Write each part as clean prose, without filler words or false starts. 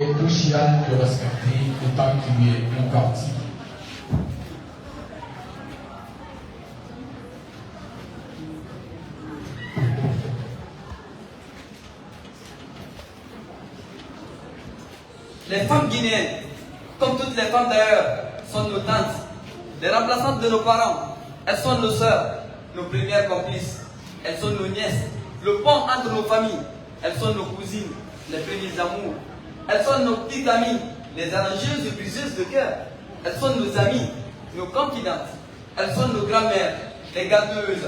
est crucial de respecter le temps qui lui est imparti. Les femmes guinéennes, comme toutes les femmes d'ailleurs, sont nos tantes, les remplaçantes de nos parents. Elles sont nos sœurs, nos premières complices. Elles sont nos nièces, le pont entre nos familles. Elles sont nos cousines, les premiers amours. Elles sont nos petites amies, les arrangeuses et briseuses de cœur. Elles sont nos amies, nos confidentes. Elles sont nos grand-mères, les gâteuses.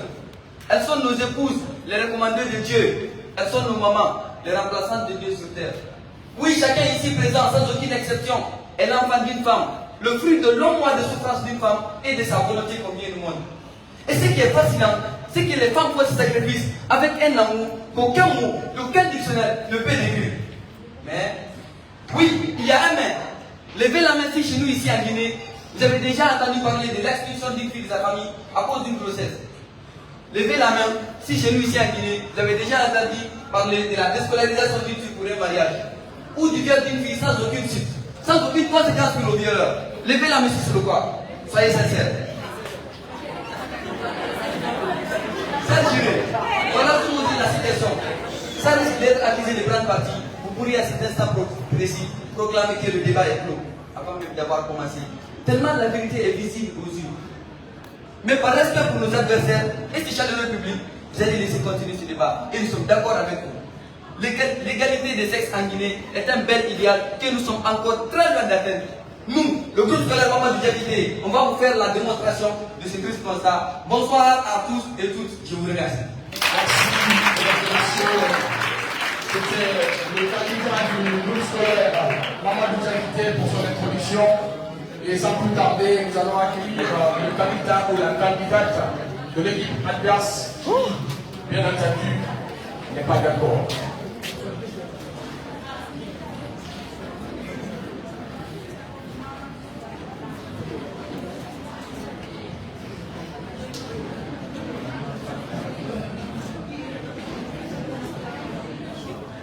Elles sont nos épouses, les recommandées de Dieu. Elles sont nos mamans, les remplaçantes de Dieu sur terre. Oui, chacun ici présent, sans aucune exception, est l'enfant d'une femme, le fruit de longs mois de souffrance d'une femme et de sa volonté comme bien le monde. Et ce qui est fascinant, c'est que les femmes font ce sacrifice avec un amour qu'aucun mot, qu'aucun dictionnaire ne peut décrire. Mais, oui, il y a un mais. Levez la main si chez nous ici en Guinée, vous avez déjà entendu parler de l'expulsion d'une fille de sa famille à cause d'une grossesse. Levez la main si chez nous ici en Guinée, vous avez déjà entendu parler de la déscolarisation d'une fille pour un mariage. Ou du viol d'une fille sans aucune suite, sans aucune conséquence pour le violeur. Levez la main sur le quoi. Soyez sincères. Ça juré. Voilà tout le monde de la situation. Ça risque d'être accusé de grande partie. Vous pourriez à cet instant précis proclamer que le débat est clos, avant même d'avoir commencé. Tellement la vérité est visible aux yeux. Mais par respect pour nos adversaires et ce chaleureux public, vous allez laisser continuer ce débat. Et nous sommes d'accord avec vous. L'égalité des sexes en Guinée est un bel idéal que nous sommes encore très loin d'atteindre. Nous, le groupe scolaire Mamadou Diakité, on va vous faire la démonstration de ce triste constat. Bonsoir à tous et toutes, je vous remercie. Merci, mesdames et messieurs. C'était le candidat du groupe scolaire Mamadou Diakité pour son introduction. Et sans plus tarder, nous allons accueillir le candidat ou la candidate de l'équipe adverse. Bien entendu, n'est pas d'accord.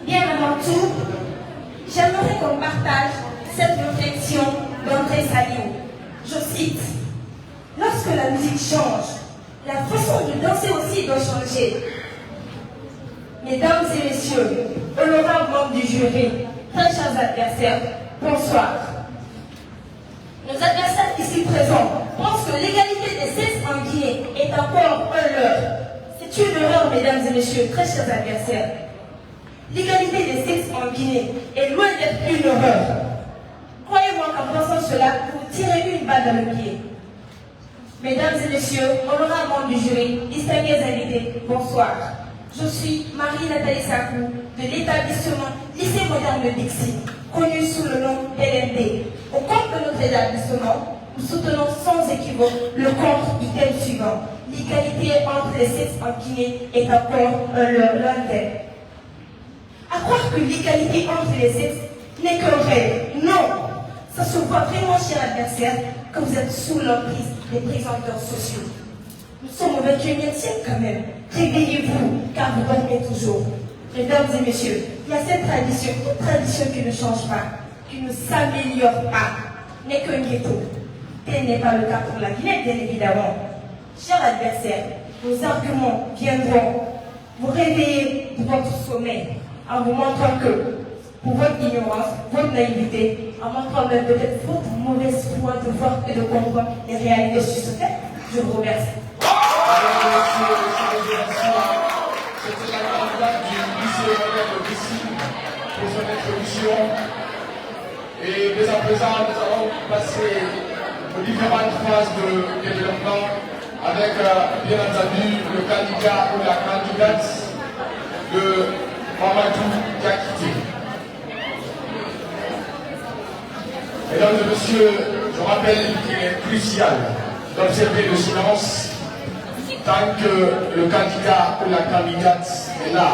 Bien avant tout, j'aimerais qu'on partage cette réflexion d'André Saliou. Je cite: lorsque la musique change, la façon de danser aussi doit changer. Mesdames et messieurs, honorables membres du jury, très chers adversaires, bonsoir. Nos adversaires ici présents pensent que l'égalité des sexes en Guinée est encore un leurre. C'est une erreur, mesdames et messieurs, très chers adversaires. L'égalité des sexes en Guinée est loin d'être une erreur. Croyez-moi qu'en pensant cela, vous tirez une balle dans le pied. Mesdames et messieurs, honorables membres du jury, distingués invités, bonsoir. Je suis Marie-Nathalie Sakou de l'établissement Lycée Moderne de Dixie, connu sous le nom d'LMD. Au compte de notre établissement, nous soutenons sans équivoque le compte du thème suivant. L'égalité entre les sexes en Guinée est encore un leurre thème. À croire que l'égalité entre les sexes n'est qu'un rêve. Non! Ça se voit vraiment, cher adversaire, que vous êtes sous l'emprise des présenteurs sociaux. Nous sommes au 21e siècle quand même. Réveillez-vous, car vous dormez toujours. Mesdames et messieurs, il y a cette tradition qui ne change pas, qui ne s'améliore pas, n'est qu'un ghetto. Tel n'est pas le cas pour la Guinée, bien évidemment. Chers adversaires, vos arguments viendront vous réveiller de votre sommeil en vous montrant que, pour votre ignorance, votre naïveté, en montrant même peut-être votre mauvaise foi de voir et de comprendre les réalités sur ce fait, je vous remercie. C'était la candidate du lycée moderne de Dixie pour son introduction. Et dès à présent, nous allons passer aux différentes phases de développement avec, bien entendu, le candidat ou la candidate de Mamadou Diakité. Mesdames et messieurs, je rappelle qu'il est crucial d'observer le silence tant que le candidat ou la candidate est là,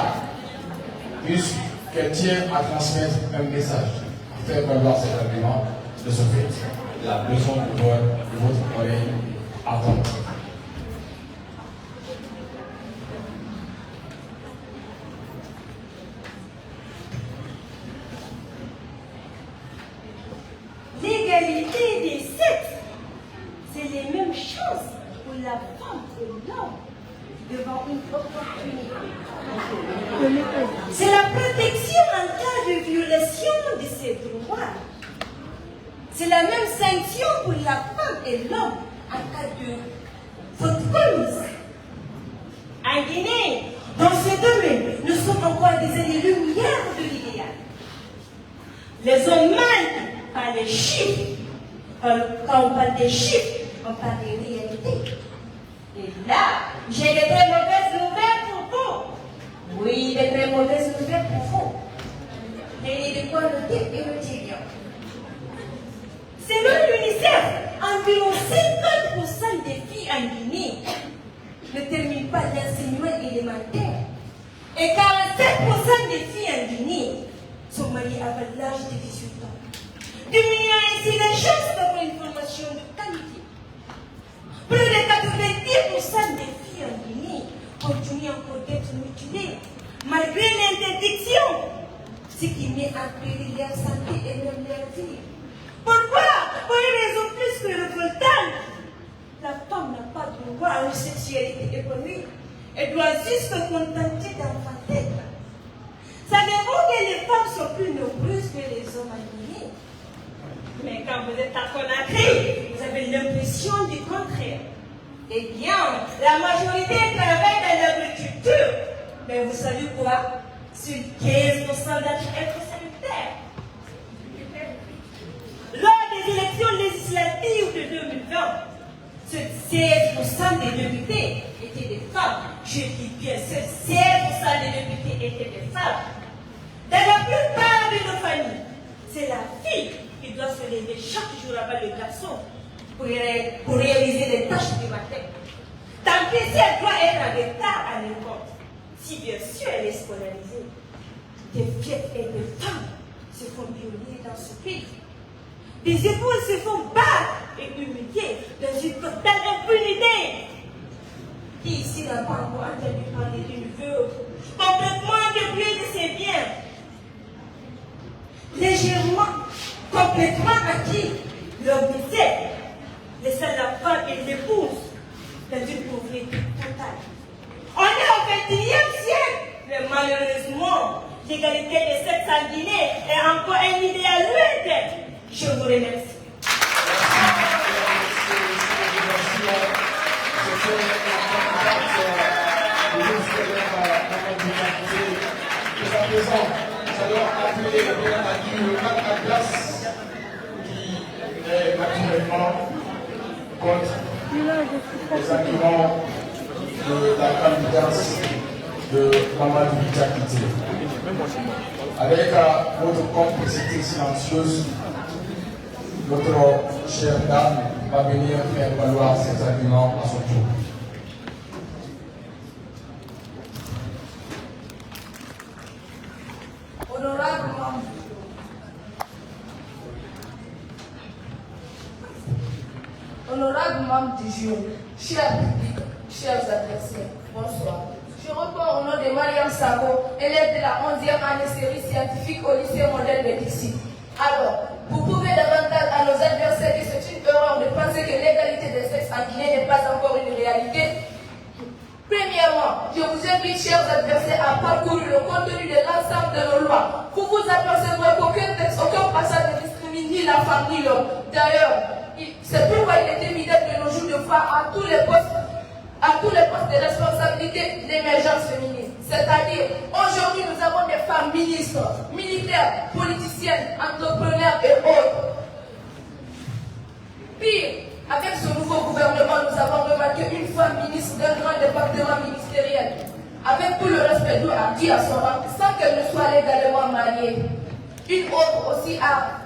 puisqu'elle tient à transmettre un message, à faire valoir cet argument. De ce fait, la besoin de votre oreille attentive. la femme et l'homme devant une opportunité. C'est la protection en cas de violation de ses droits. C'est la même sanction pour la femme et l'homme en cas de faute commise. En Guinée, dans ce domaine, nous sommes encore des années-lumière de l'idéal. Les hommes manquent par les chiffres. Quand on parle des chiffres, on parle des réalités. Et là, j'ai de très mauvaises nouvelles pour vous. Oui, de très mauvaises nouvelles pour vous. Et de quoi noter et notez bien. Selon l'UNICEF, environ 50% des filles en Guinée ne terminent pas l'enseignement élémentaire. Et 47% des filles en Guinée sont mariées avant l'âge de 18 ans. Diminuant ainsi les chances d'avoir une formation de qualité. Plus de 90% des filles en Guinée continuent encore d'être mutilées, malgré l'interdiction, ce qui met en péril leur santé et même leur vie. Pourquoi? Pour une raison plus que révoltante. La femme n'a pas de droit à une sexualité épanouie. Elle doit juste se contenter d'enfanter. Savez-vous que les femmes sont plus nombreuses que les hommes en Guinée? Mais quand vous êtes à Conakry, vous avez l'impression du contraire. Eh bien, la majorité travaille dans l'agriculture. Mais vous savez quoi? Sur 15% d'être sanitaire. Lors des élections législatives de 2020, 16% des députés étaient des femmes. Je dis bien, 16% des députés étaient des femmes. Dans la plupart de nos familles, c'est la fille qui doit se lever chaque jour avant le garçon pour réaliser les tâches du matin. Tant pis si elle doit être en retard à l'école, si bien sûr elle est scolarisée. Des vieilles et des femmes se font violer dans ce pays. Des épouses se font battre et humilier dans une totale impunité. Qui ici n'a pas encore entendu parler d'une veuve complètement dépouillée de ses biens, légèrement, complètement acquis, leur misère, laissant la femme et l'épouse dans une pauvreté totale. On est au XXIe siècle, mais malheureusement, l'égalité des sexes en Guinée est encore un idéal lointain. Je vous remercie. Nous allons appeler le Mme Atlas qui est actuellement contre les arguments de la candidate de Mamadou Diakité. Avec votre complicité silencieuse, notre chère dame va venir faire valoir ses arguments à son tour. Honorable membre du jury, chers publics, chers adversaires, bonsoir. Je réponds au nom de Mariam Sako, élève de la 11e année série scientifique au lycée modèle de Dixie. Alors, pour prouver davantage à nos adversaires que c'est une erreur de penser que l'égalité des sexes en Guinée n'est pas encore une réalité, premièrement, je vous invite, chers adversaires, à parcourir le contenu de l'ensemble de nos lois. Vous vous apercevrez qu'aucun texte, aucun passage ne discrimine ni la femme ni l'homme. D'ailleurs, c'est pourquoi il est évident de nos jours de voir à tous les postes de responsabilité d'émergence féminine. C'est-à-dire, aujourd'hui, nous avons des femmes ministres, militaires, politiciennes, entrepreneurs et autres. Pire, avec ce nouveau gouvernement, nous avons remarqué une femme ministre d'un grand département ministériel, avec tout le respect dû à son rang, sans qu'elle ne soit légalement mariée. Une autre aussi a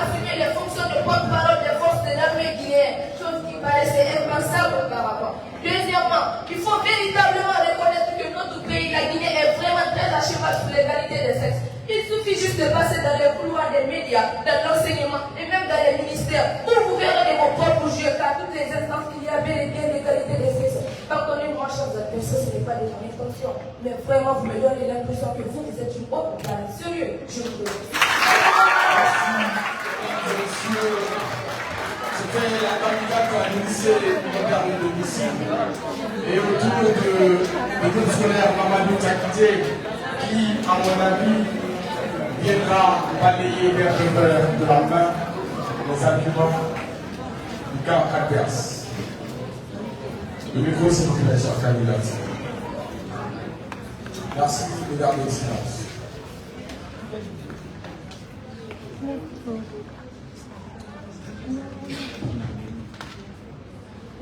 assumé les fonctions de porte-parole des forces de l'armée guinéenne, chose qui paraissait impensable auparavant. Deuxièmement, il faut véritablement reconnaître que notre pays, la Guinée, est vraiment très à cheval sur l'égalité des sexes. Il suffit juste de passer dans les couloirs des médias, dans l'enseignement et même dans les ministères, où vous verrez de vos propres yeux qu'à toutes les instances qu'il y a bel et bien l'égalité des sexes. Pardonnez-moi, chers adversaires, pas des gens d'intention. Mais vraiment, vous me donnez l'impression que vous êtes une autre planète. Sérieux, je vous remercie. Monsieur, c'était la candidate à l'lycée moderne de Missine. Et autour de groupe scolaire Mamadou Takité, qui, à mon avis, viendra balayer vers de la main les arguments du camp adverse. Le micro, s'il vous plaît, chers candidats. Merci de garder le silence.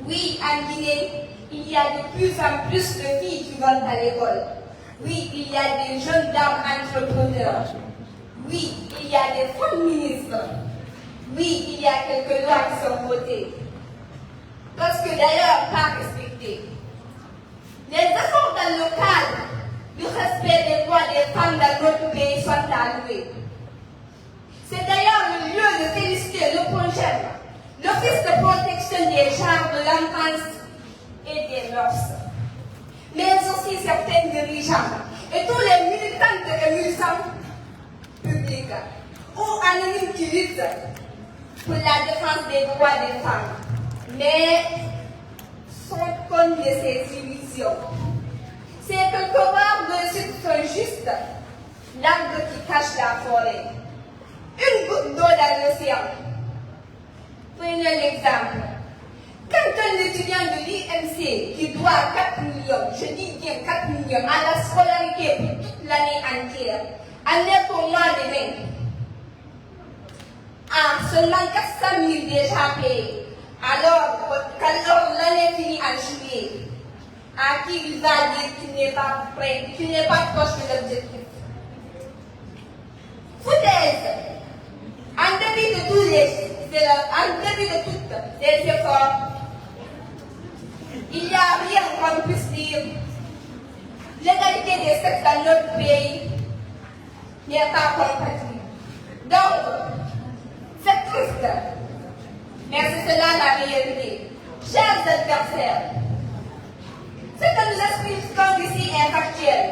Oui, en Guinée, il y a de plus en plus de filles qui vont à l'école. Oui, il y a des jeunes dames entrepreneurs. Oui, il y a des femmes ministres. Oui, il y a quelques lois qui sont votées. Parce que d'ailleurs, pas respectées. Les efforts dans le cadre du respect des droits des femmes dans notre pays sont alloués. C'est d'ailleurs le lieu de féliciter le projet, l'Office de protection des genres de l'enfance et des mœurs, mais aussi certains dirigeants et tous les militantes et militants publics ou anonymes qui luttent pour la défense des droits des femmes, mais sont comme de ces illusions. Ces quelques barres de sucre sont juste l'arbre qui cache la forêt. Une goutte d'eau dans l'océan. Prenez l'exemple. Quand un étudiant de l'IMC qui doit 4 millions, je dis bien 4 millions, à la scolarité pour toute l'année entière, en est au mois de mai, a seulement 400 000 déjà payés, alors quand l'année finit en juillet, à qui il va dire qu'il n'est pas prêt, qu'il n'est pas proche de l'objectif. Foutaise! En dépit de tous les efforts, il n'y a rien qu'on puisse dire. L'égalité des sexes dans notre pays n'est pas compatible. Donc, c'est triste, mais c'est cela la réalité. Chers adversaires, ce que nous expliquons ici est factuel,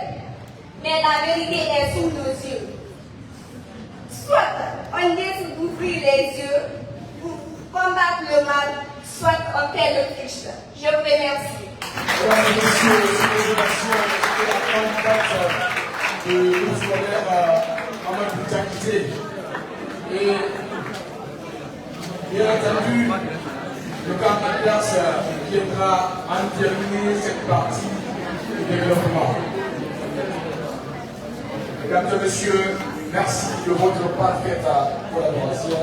mais la vérité est sous nos yeux. Soit on décide d'ouvrir les yeux pour combattre le mal, soit on fait le triche. Je vous remercie. Mesdames et messieurs, c'est l'élection de la candidate de groupe scolaire Mamadou Takité. Et bien entendu, le camp adverse viendra en terminer cette partie du développement. Mesdames et messieurs, merci de votre parfaite collaboration.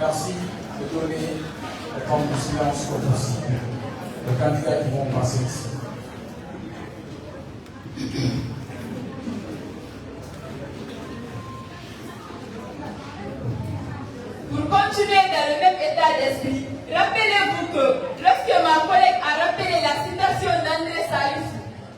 Merci de donner le temps de silence comme possible aux candidats qui vont passer ici. Pour continuer dans le même état d'esprit, rappelez-vous que lorsque ma collègue a rappelé la citation d'André Salif,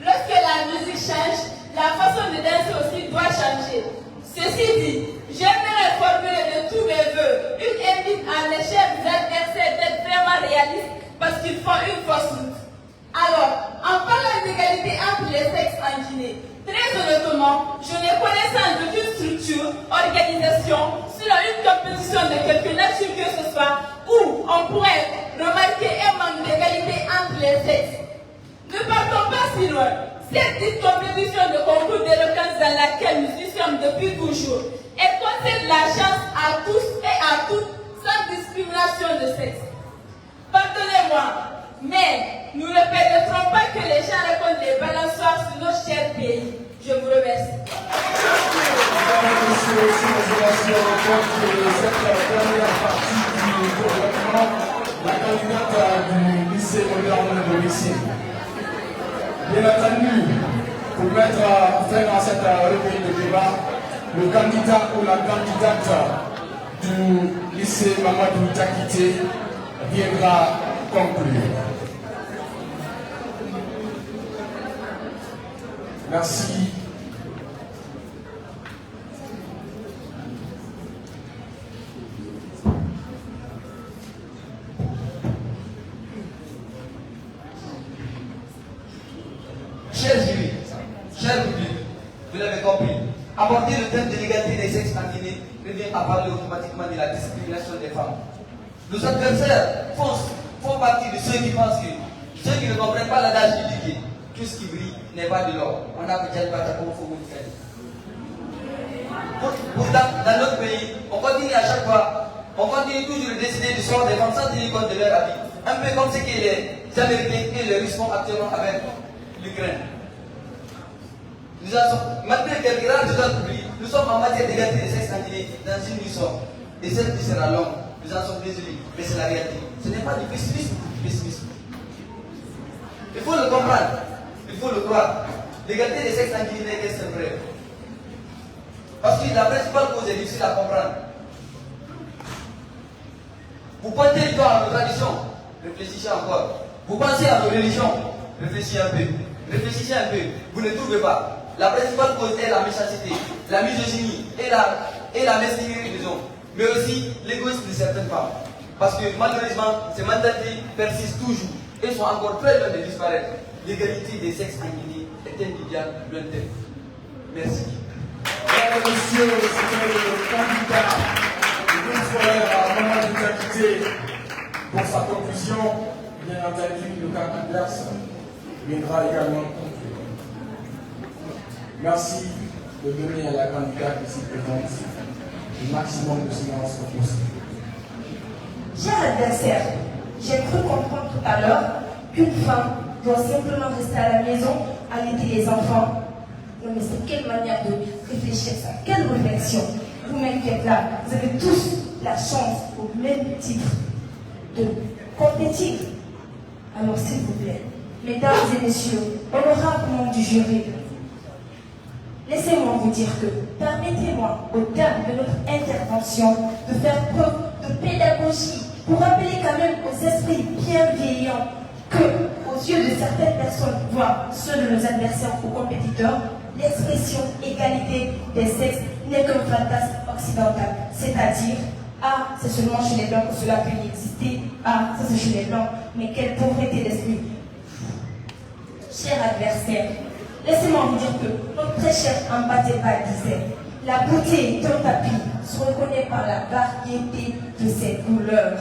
lorsque la musique change, la façon de danser aussi doit changer. Ceci dit, j'aimerais formuler de tous mes voeux une invite à mes chers adversaires d'être vraiment réalistes parce qu'ils font une fausse route. Alors, en parlant d'égalité entre les sexes en Guinée, très honnêtement, je n'ai connaissance d'aucune structure, organisation, sinon une compétition de quelque nature que ce soit, où on pourrait remarquer un manque d'égalité entre les sexes. Ne partons pas si loin. Cette dite compétition de concours d'éloquence dans laquelle nous y sommes depuis toujours, elle concède la chance à tous et à toutes, sans discrimination de sexe. Pardonnez-moi, mais nous ne permettrons pas que les gens racontent des balançoires sur notre cher pays. Je vous remercie. Mesdames et messieurs, si nous avons cette dernière partie du développement, la candidate du lycée moderne de lycée. Bien entendu, pour mettre fin à cette recueil de débat, le candidat ou la candidate du lycée Mamadou Takité viendra conclure. Merci. Chers jurys, chers publics, vous l'avez compris, aborder le thème de l'égalité des sexes en Guinée revient à parler automatiquement de la discrimination des femmes. Nos adversaires font partie de ceux qui pensent que ceux qui ne comprennent pas l'adage du dit tout ce qui brille n'est pas de l'or. On a déjà le bataille pour vous faire. Pourtant, dans notre pays, on continue à chaque fois, on continue toujours de décider du sort des femmes sans tenir compte de leur avis. Un peu comme ce que les Américains et les Russes font actuellement avec l'Ukraine. Nous en sommes, malgré quelques rares résultats publics, nous sommes en matière d'égalité des sexes en Guinée dans une mission. Et celle qui sera longue, nous en sommes désolés, mais c'est la réalité. Ce n'est pas du pessimisme, du pessimisme. Il faut le comprendre, il faut le croire. L'égalité des sexes en Guinée est vrai. Parce que la principale cause est difficile à comprendre. Vous pointez du doigt à nos traditions, réfléchissez encore. Vous pensez à nos religions, réfléchissez un peu. Réfléchissez un peu, vous ne trouvez pas. La principale cause est la méchanceté, la misogynie et la mesquinerie des hommes, mais aussi l'égoïsme de certaines femmes. Parce que malheureusement, ces mentalités persistent toujours et sont encore très loin de disparaître. L'égalité des sexes en Guinée est un idéal lointain. Merci. Mesdames et messieurs, c'était le candidat du groupe scolaire à Maman Dutakité pour sa conclusion. Bien entendu, le cas adverse viendra également conclure. Merci de donner à la candidate ici présente le maximum de silence possible. Cher adversaire, j'ai cru comprendre tout à l'heure qu'une femme doit simplement rester à la maison, allaiter les enfants. Non mais c'est quelle manière de réfléchir ça? Quelle réflexion? Vous-même qui êtes là, vous avez tous la chance au même titre de compétir. Alors s'il vous plaît, mesdames et messieurs, honorables membres du jury, laissez-moi vous dire que, permettez-moi, au terme de notre intervention, de faire preuve de pédagogie pour rappeler quand même aux esprits bienveillants que, aux yeux de certaines personnes, voire ceux de nos adversaires ou compétiteurs, l'expression égalité des sexes n'est qu'un fantasme occidental. C'est-à-dire, ah, c'est seulement chez les blancs que cela peut exister, ah, ça c'est chez les blancs, mais quelle pauvreté d'esprit. Cher adversaire, laissez-moi vous dire que notre très cher Mbadeba disait « La beauté d'un tapis se reconnaît par la variété de ses couleurs ».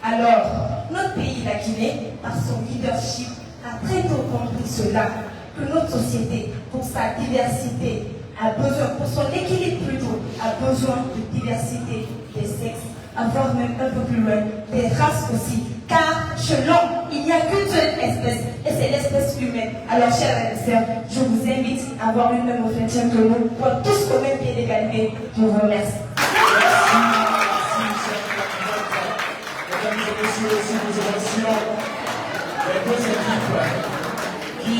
Alors, notre pays, la Guinée, par son leadership, a très tôt compris cela, que notre société, pour sa diversité, a besoin, pour son équilibre plutôt, a besoin de diversité des sexes, voire même un peu plus loin, des races aussi. Car chez l'homme, il n'y a qu'une seule espèce, et c'est l'espèce humaine. Alors, chers adversaires, je vous invite à avoir une même réflexion que nous, pour tous au même pied d'égalité. Je vous remercie. Mesdames et messieurs, si nous remercions les deux équipes qui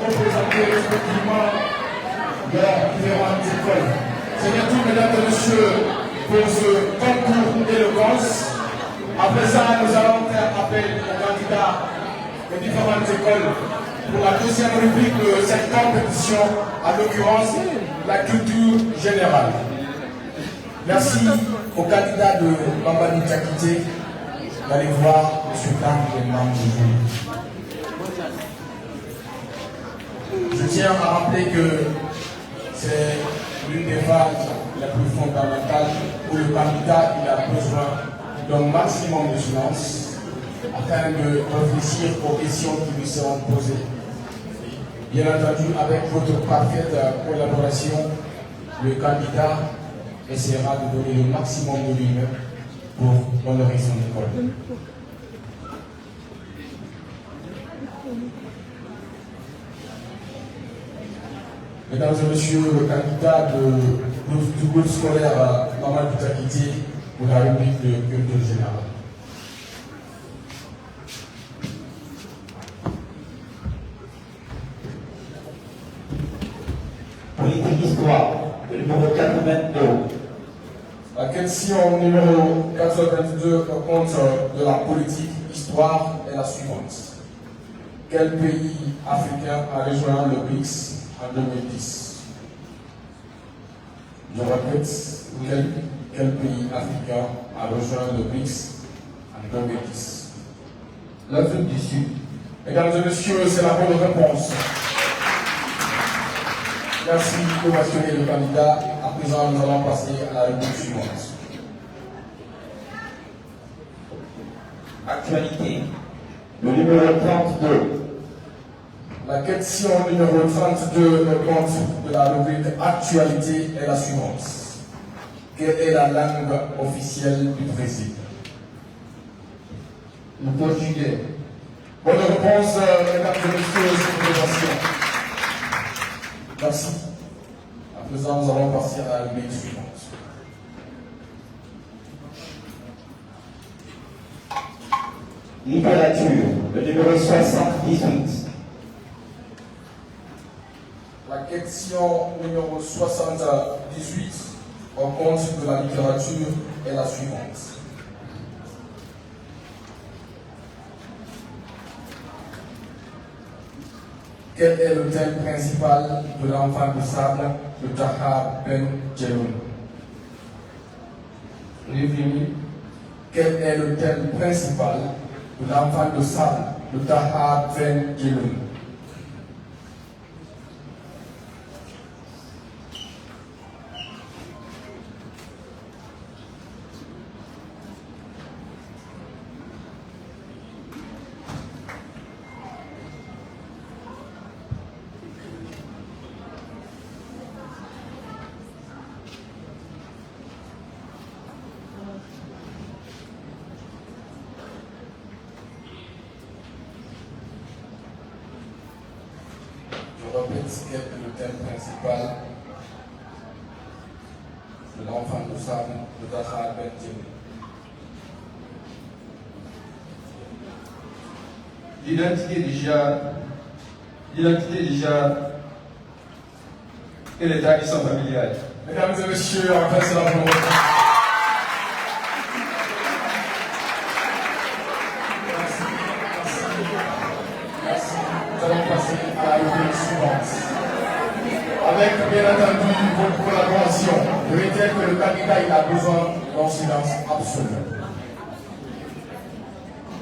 représentaient respectivement leurs différentes écoles. C'est bien tout, mesdames et messieurs, pour ce concours d'éloquence. Après ça, nous allons faire appel aux candidats des différentes écoles pour la deuxième rubrique de cette compétition, en l'occurrence la culture générale. Merci aux candidats de Maman Dutakité d'aller voir M. Tam, les membres du jury. Je tiens à rappeler que c'est l'une des phases les plus fondamentales où le candidat il a besoin d'un maximum de silence afin de réfléchir aux questions qui lui seront posées. Bien entendu, avec votre parfaite collaboration, le candidat essaiera de donner le maximum de lui-même pour honorer son école. Mesdames et messieurs, le candidat du groupe scolaire Maman Dutakité pour la rubrique de culture générale. Politique histoire, le numéro 82. La question numéro 82 compte de la politique histoire est la suivante. Quel pays africain a rejoint le BRICS en 2010? Je répète, quel pays africain a rejoint le BRICS en 2010? L'Afrique du Sud. Mesdames et messieurs, c'est la bonne réponse. Merci de mentionner le candidat. À présent, nous allons passer à la rubrique suivante. Actualité. Le numéro 32. La question numéro 32 le compte de la rubrique Actualité est la suivante. Quelle est la langue officielle du Brésil? Le portugais. Bonne réponse, mesdames et messieurs, c'est une Merci. À présent, nous allons passer à la rubrique suivante. Littérature. Le numéro 78. La question numéro 78 au compte de la littérature est la suivante. Quel est le thème principal de l'enfant de sable de Tahar Ben Jelloun? Quel est le thème principal de l'enfant de sable de Tahar Ben Jelloun? Je répète, quel est le thème principal de l'enfant de sable de Tahar Ben Jelloun? L'identité déjà et l'état qui sont familiales. Mesdames et messieurs, enfin c'est la volonté. Merci. Nous allons passer à la rubrique suivante. Avec bien entendu votre collaboration, je vais dire que le candidat il a besoin d'un silence absolu.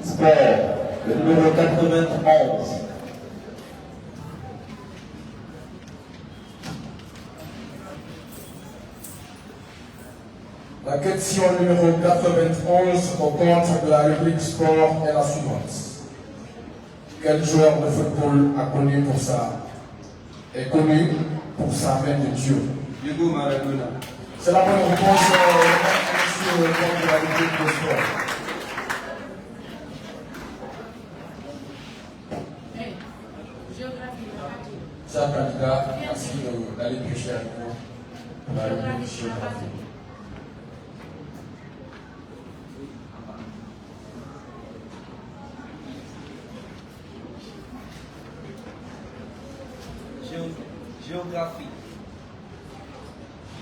Sport. Le numéro 91. La question numéro 91 au compte de la rubrique sport est la suivante. Quel joueur de football est connu pour sa main de Dieu? Diego Maradona. C'est la bonne réponse sur le compte de la rubrique de sport. Chers candidats, merci d'aller pêcher avec nous pour la rubrique géographie. Géographie.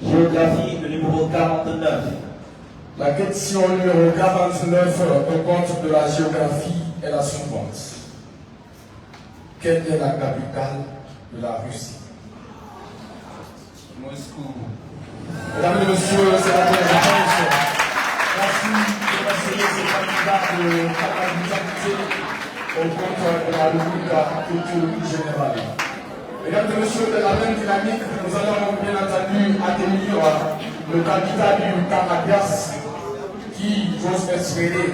Géographie, le numéro 49. La question numéro 49 au compte de la géographie est la suivante. Quelle est la capitale de la Russie? Moscou. Mesdames et messieurs, c'est la bonne réponse. Merci de mentionner ces candidats de capacité au compte de la rubrique culture générale. Mesdames et messieurs, de la même dynamique, nous allons bien entendu accueillir le candidat du Canadias qui, j'ose espérer,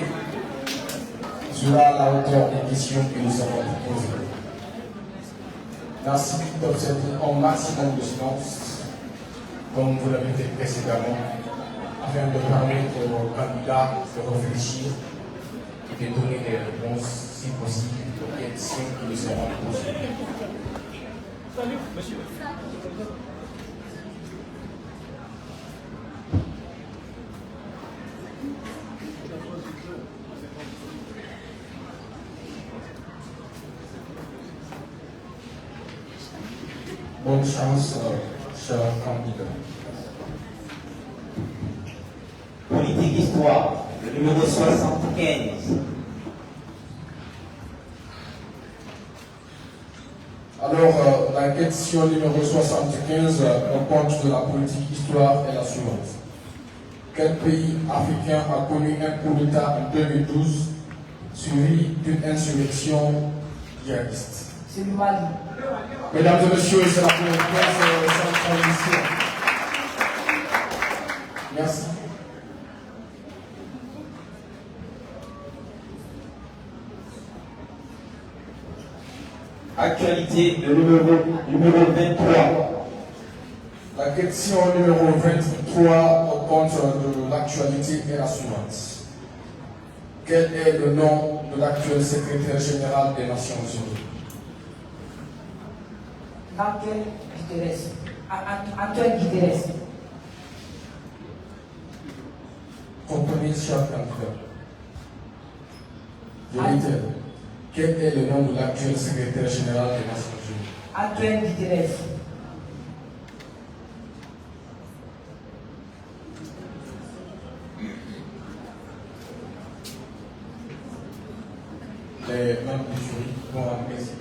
sera à la hauteur des questions que nous avons posées. Merci d'observer un maximum de silence, comme vous l'avez fait précédemment, afin de permettre aux candidats de réfléchir et de donner des réponses, si possible, aux questions qui nous seront posées. Salut, monsieur. Bonne chance, chers candidats. Politique histoire, le numéro 75. Alors, la question numéro 75 au compte de la politique histoire est la suivante. Quel pays africain a connu un coup d'État en 2012 suivi d'une insurrection djihadiste? c'est le Mali. Mesdames et messieurs, c'est la première sans transition. Merci. Actualité, le numéro 23. La question numéro 23 au compte de l'actualité est la suivante. Quel est le nom de l'actuel secrétaire général des Nations Unies? Antoine Guterres. Comprenez, cher candidat. Je réitère. Quel est le nom de l'actuel secrétaire général des Nations Unies? Antoine Guterres. Les membres du jury vont en présider.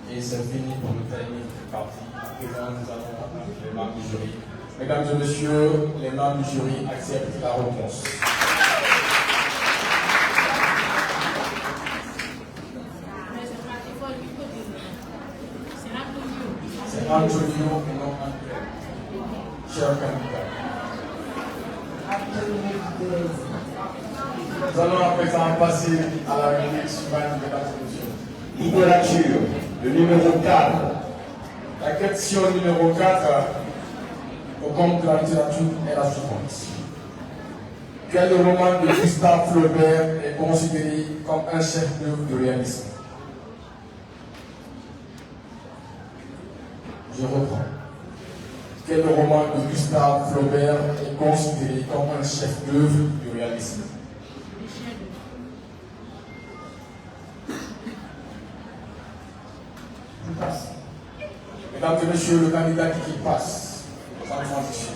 Et c'est fini pour le timing parti. À présent, nous allons entendre les membres du jury. Mesdames et messieurs, les membres du jury acceptent la réponse. C'est Antonio et non Antoine. Cher candidat. Nous allons à présent passer à la rubrique suivante, mesdames et messieurs. Littérature, le numéro 4. La question numéro 4 au compte de la littérature est la suivante. Quel roman de Gustave Flaubert est considéré comme un chef-d'œuvre de réalisme? Je reprends. Quel roman de Gustave Flaubert est considéré comme un chef-d'œuvre du réalisme? Mesdames et messieurs, le candidat qui passe, sans transition.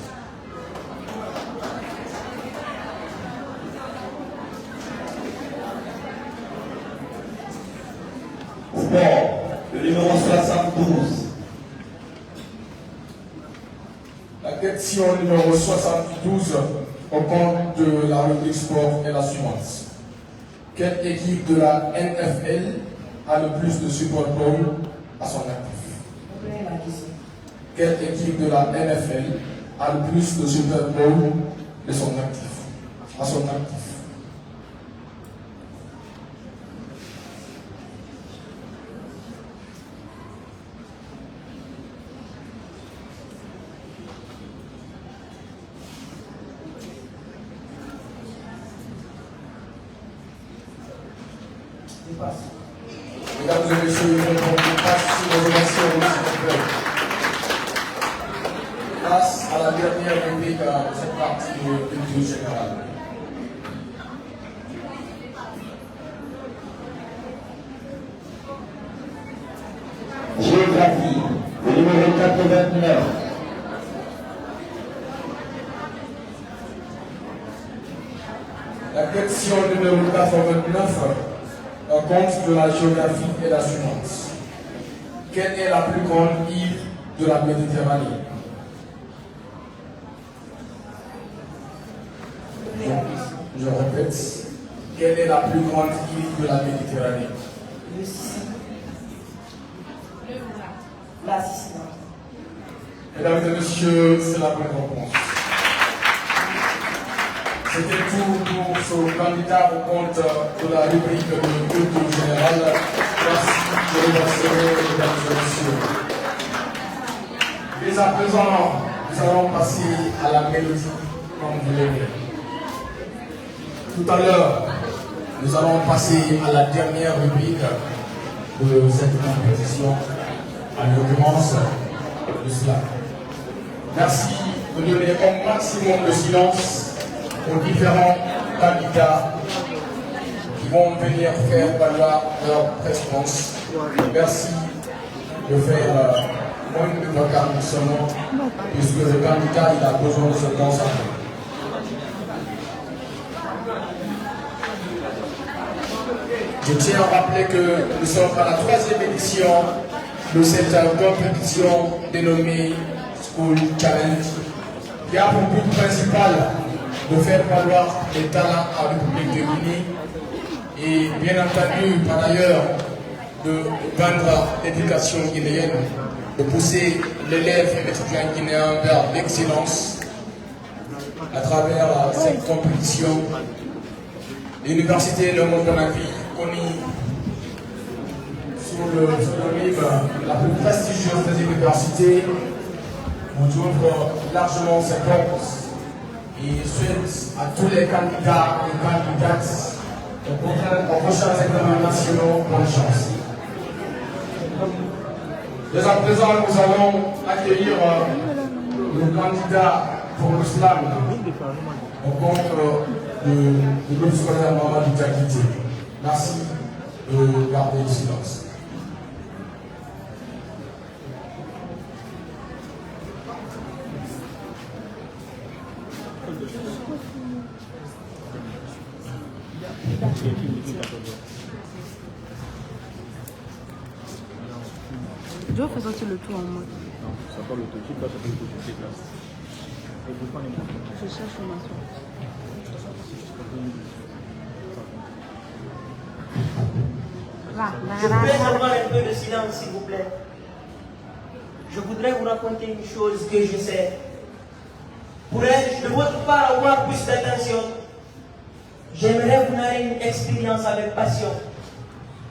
Sport, le numéro 72. La question numéro 72 au compte de la rubrique sport est la suivante. Quelle équipe de la NFL a le plus de Super Bowl à son actif? Quelle équipe de la NFL a le plus de Super Bowl à son actif? Mesdames et messieurs, nous allons passer sur les élections municipales. Passe à la dernière rubrique de cette partie de culture générale. Géographie, le numéro 89. La question numéro 89 au compte de la géographie est la suivante. Quelle est la plus grande île de la Méditerranée? Je répète, quelle est la plus grande île de la Méditerranée? Le Sicile. La Sicile. Mesdames et messieurs, c'est la bonne réponse. C'était tout pour ce candidat au compte de la rubrique de culture générale. Merci, je remercie, mesdames et messieurs. Et à présent, nous allons passer à la mélodie comme vous l'aimez. Tout à l'heure, nous allons passer à la dernière rubrique de cette compétition, en l'occurrence le slam. Merci de donner au maximum de silence aux différents candidats qui vont venir faire valoir leur préférence. Merci de faire moins de vacances seulement, puisque le candidat il a besoin de se concentrer. Je tiens à rappeler que nous sommes à la 3e édition de cette compétition dénommée School Challenge, qui a pour but principal de faire valoir les talents en République de Guinée et bien entendu par ailleurs de vendre l'éducation guinéenne, de pousser l'élève et l'étudiant guinéen vers l'excellence à travers cette compétition. L'université Le Monde-Conakry, connue sous le pseudonyme la plus prestigieuse des universités, vous ouvre largement ses portes et souhaite à tous les candidats et candidates aux prochains examens nationaux bonne chance. Dès à présent, nous allons accueillir le candidat pour l'islam au compte du groupe scolaire Mamadou Diakité. Merci de garder le silence. Joe fait sortir le tout en mode. Non, ça pas l'autotype, là, ça peut être l'autotype là. Je cherche ma soeur. Je voudrais avoir un peu de silence, s'il vous plaît. Je voudrais vous raconter une chose que je sais. Pourrais-je, de votre part, avoir plus d'attention? J'aimerais vous narrer une expérience avec passion.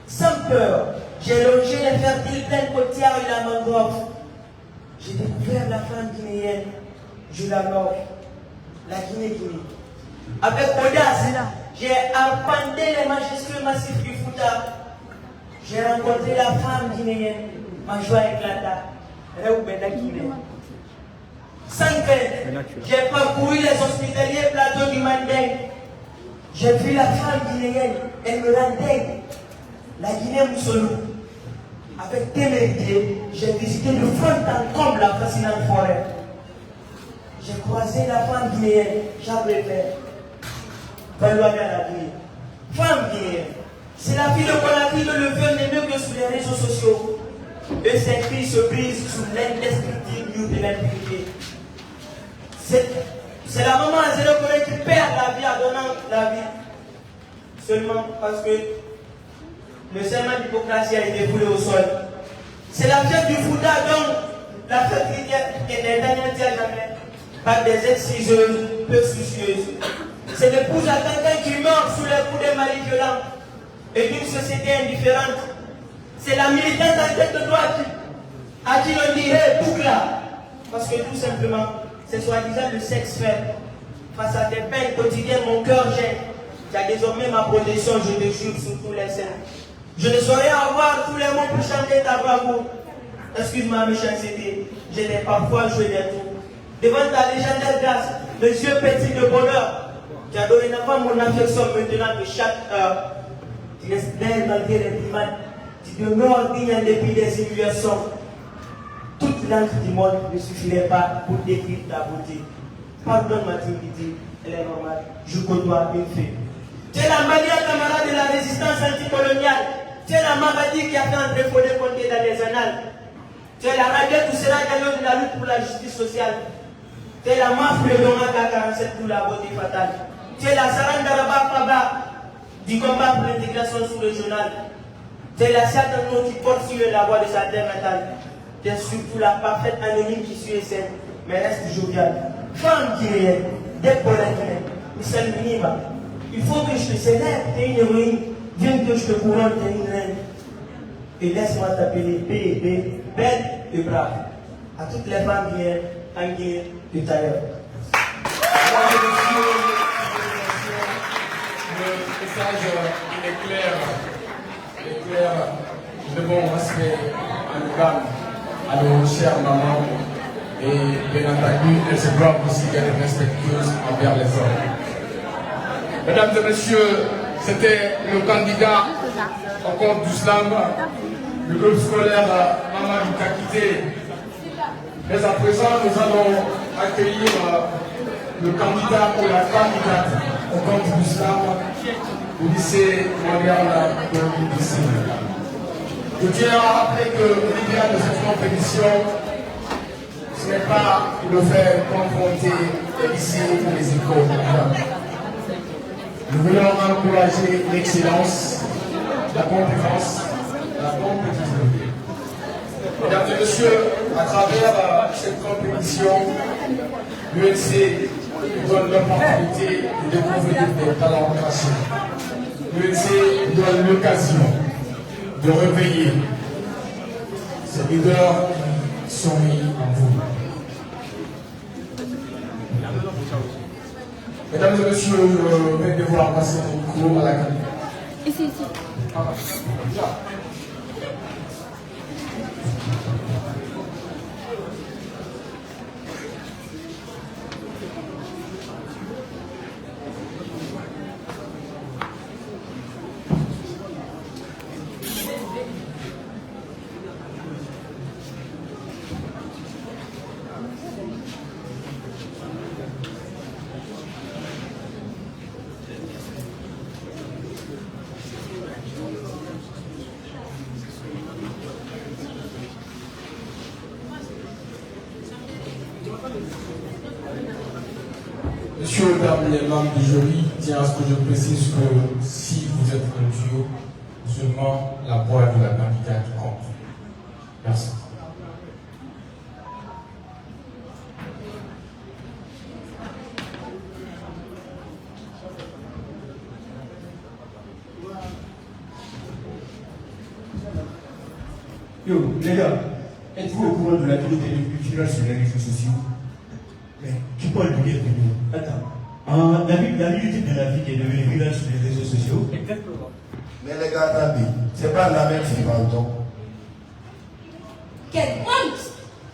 Sans peur, j'ai longé les fertiles plaines côtières et la mangrove. J'ai découvert la femme guinéenne, je l'adore, la Guinée-Guinée. Avec audace, j'ai arpenté les majestueux massifs du Fouta. J'ai rencontré la femme guinéenne, ma joie éclata. Réoubeda Guinée. Sans crainte, j'ai parcouru les hospitaliers plateaux du Manding. J'ai vu la femme guinéenne, elle me rend dingue. La Guinée-Moussolou. Avec témérité, j'ai visité de fond en comble la fascinante forêt. J'ai croisé la femme guinéenne, Jacques Lefebvre. Valouana la Guinée. Femme guinéenne, c'est la fille de Conakry que le vœu n'est mieux que sur les réseaux sociaux. Et ses cris se brisent sous l'indescriptible de l'impunité. C'est la maman à zéro qui perd la vie en donnant la vie. Seulement parce que le serment d'hypocratie a été foulé au sol. C'est la fête du Fouta, donc la fête qui est dernière jamais par des exciseuses peu soucieuses. C'est l'épouse à quelqu'un qui meurt sous les coups des maris violents et d'une société indifférente. C'est la militante en tête de droite à qui l'on dirait boucle là. Parce que tout simplement, c'est soi-disant le sexe faible. Face à tes peines quotidiennes, mon cœur gêne. Tu as désormais ma protection, je te jure, sur tous les scènes. Je ne saurais avoir tous les mots pour chanter ta bravoure. Excuse-moi, méchanceté, je t'ai parfois joué des tours. Devant ta légendaire grâce, mes yeux pétillent de bonheur. Tu as dorénavant mon affection maintenant de chaque heure. Tu restes belle malgré les primates. Tu demeures digne en dépit des humiliations. Toute l'encre du monde ne suffirait pas pour décrire ta beauté. Pardonne ma timidité, elle est normale. Je côtoie une fille. Tu es la manière camarade de la résistance anticoloniale. Tu es la maladie qui a fait André Fodé compter dans les annales. Tu es la radiette où sera gagnant de la lutte pour la justice sociale. Tu es la marque de l'OMACA 47 pour la beauté fatale. Tu es la Sarandaraba Faba du combat pour l'intégration sous-régionale. Tu es la Satan qui porte sur la voie de sa terre natale. Tu es surtout la parfaite anonyme qui suit saine, mais reste joviale. Femme guinéenne, dépolatine, Michel Minima. Il faut que je te célèbre, tu es une héroïne. Viens que je te couronne, tu es une reine. Et laisse-moi t'appeler bébé, belle et brave. À toutes les femmes guinéennes, en Guinée, tout à l'heure. Le message il est clair. Il est clair. De bon respect à nos dames, à nos chères mamans. Et bien entendu, elles se doivent aussi être respectueuses envers les hommes. Mesdames et messieurs, C'était le candidat au compte d'Islam, le groupe scolaire Mamadou Kakité. Mais à présent, nous allons accueillir le candidat ou la candidate au compte d'Islam au lycée Montréal de lycée. Je tiens à rappeler que l'idéal de cette compétition, ce n'est pas de faire confronter les lycées ou les écoles. Nous voulons encourager l'excellence, la concurrence, la compétitivité. Mesdames et messieurs, à travers cette compétition, l'UNC donne l'opportunité de découvrir des talents cachés. L'UNC donne l'occasion de réveiller ces leaders qui sont mis en vous. Mesdames et messieurs, je vais devoir passer le micro à la caméra. Ici. Monsieur, mesdames les membres du jury, tiens à ce que je précise que si vous êtes un duo, seulement la voix de la candidate compte. Merci. Yo, les gars, êtes-vous au courant de la vidéo culturelle sur les réseaux sociaux? Mais tu parles de quelle vidéo? Attends. La vidéo de la vie qui est devenue virale sur les réseaux sociaux. Exactement. Mais les gars, attendez, c'est pas la même fille, pardon. Quelle honte!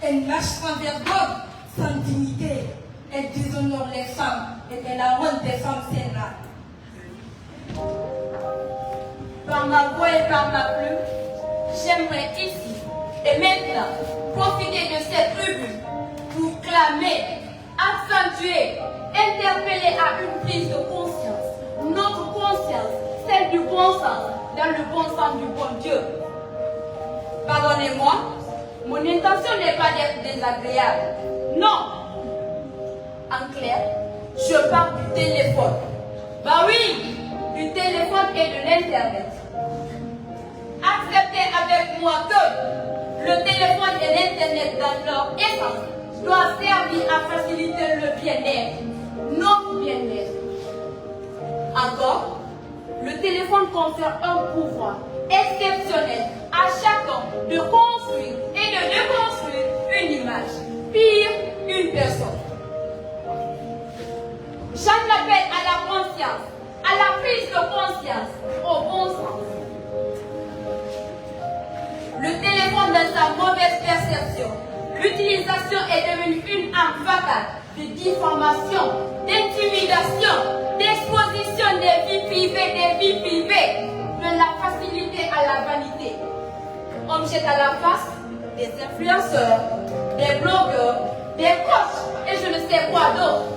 Elle marche sans vergogne, sans dignité. Elle déshonore les femmes et elle la honte des femmes sénat. Par ma voix et par ma plume, j'aimerais ici et maintenant profiter de cette tribune pour clamer, accentuer, interpeller à une prise de conscience. Notre conscience, celle du bon sens, dans le bon sens du bon Dieu. Pardonnez-moi, mon intention n'est pas d'être désagréable. Non. En clair, je parle du téléphone. Bah oui, du téléphone et de l'Internet. Acceptez avec moi que le téléphone et l'Internet dans leur essence doivent servir à faciliter le bien-être, notre bien-être. Encore, le téléphone confère un pouvoir exceptionnel à chacun de construire et de déconstruire une image, pire, une personne. J'en appelle à la conscience, à la prise de conscience, au bon sens. Le téléphone dans sa mauvaise perception, l'utilisation est devenue une arme fatale de diffamation, d'intimidation, d'exposition des vies privées, de la facilité à la vanité. On jette à la face des influenceurs, des blogueurs, des coachs et je ne sais quoi d'autre.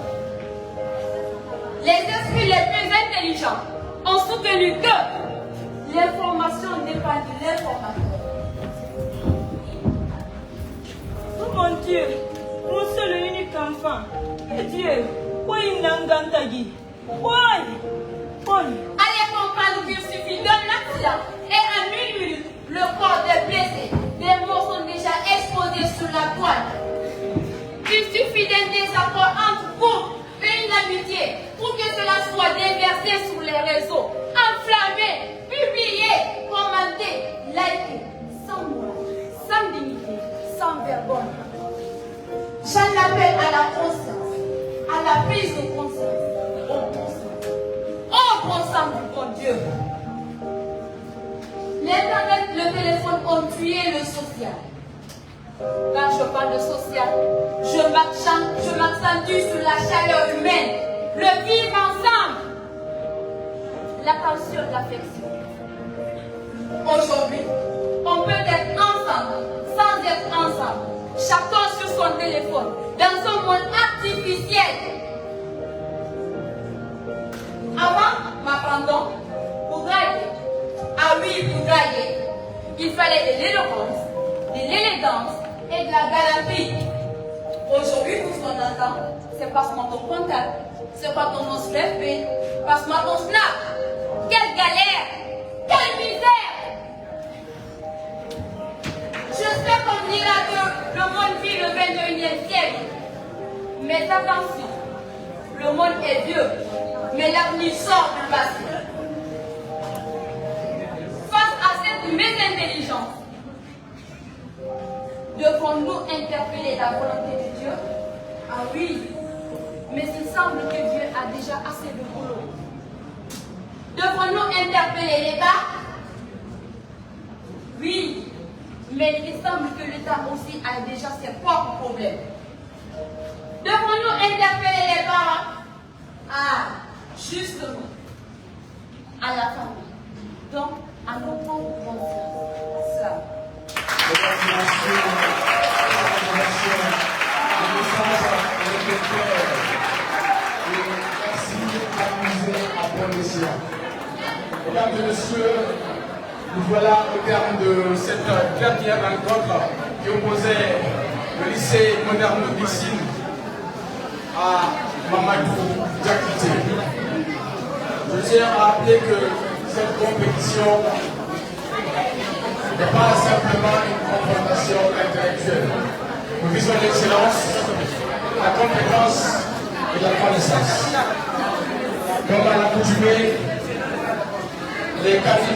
Les esprits les plus intelligents ont soutenu que l'information dépend de l'informateur. Oh mon Dieu, mon seul et unique enfant. Et Dieu, pourquoi il n'a pas dit? Allez comprendre qu'il suffit d'un accident et en 1 minute, le corps des blessés, des morts sont déjà exposés sur la toile. Il suffit d'un désaccord entre vous et une amitié pour que cela soit déversé sur les réseaux, enflammé, publié, commenté, liké, sans morale, sans dignité, sans vergogne. J'en appelle à la conscience, à la prise de conscience, au bon sens du bon Dieu. L'Internet, le téléphone ont tué le social. Quand je parle de social, je m'accentue sur la chaleur humaine, le vivre ensemble, l'attention et l'affection. Aujourd'hui, on peut être ensemble sans être ensemble, chacun sur son téléphone, dans un monde artificiel. Avant, m'apprendons, pour draguer, ah oui, pour draguer, il fallait de l'éloquence, de l'élégance et de la galanterie. Aujourd'hui, tout ce qu'on entend, c'est passe-moi ton contact, c'est pas ton nom FP, passe-moi ton snap. Quelle galère, quelle misère! Je sais qu'on dira que le monde vit le 21e siècle, mais attention, le monde est vieux, mais l'avenir sort du passé. Face à cette mésintelligence, devons-nous interpeller la volonté de Dieu? Ah oui, mais il semble que Dieu a déjà assez de boulot. Devons-nous interpeller l'État? Oui, mais il semble que l'État aussi a déjà ses propres problèmes. Devons-nous interpeller les parents? Ah, justement, à la famille, donc à nos propres consciences. Ça. Mesdames et messieurs, nous voilà au terme de cette dernière rencontre qui opposait le lycée moderne de Bixine à Mamadou Diakité. Je tiens à rappeler que cette compétition n'est pas simplement une confrontation intellectuelle. Nous visons l'excellence, la compétence et la connaissance. Comme à l'accoutumée, les candidats